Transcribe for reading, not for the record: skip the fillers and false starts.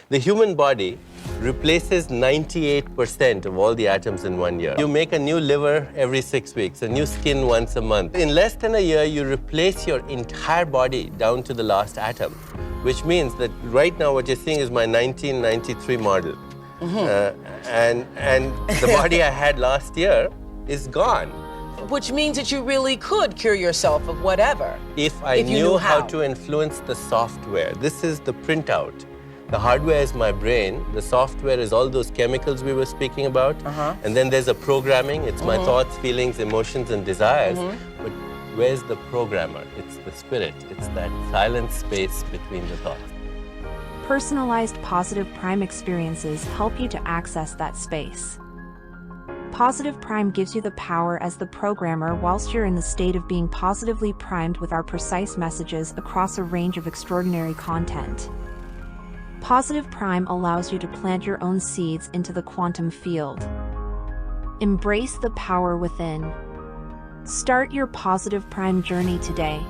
The human body replaces 98% of all the atoms in 1 year. You make a new liver every 6 weeks, a new skin once a month. In less than a year, you replace your entire body down to the last atom, which means that right now what you're seeing is my 1993 model. And the body I had last year is gone. Which means that you really could cure yourself of whatever. If I knew how to influence the software. This is the printout. The hardware is my brain. The software is all those chemicals we were speaking about. And then there's a programming. It's my thoughts, feelings, emotions, and desires. But where's the programmer? It's the spirit. It's that silent space between the thoughts. Personalized PositivePrime experiences help you to access that space. PositivePrime gives you the power as the programmer whilst you're in the state of being positively primed with our precise messages across a range of extraordinary content. PositivePrime allows you to plant your own seeds into the quantum field. Embrace the power within. Start your PositivePrime journey today.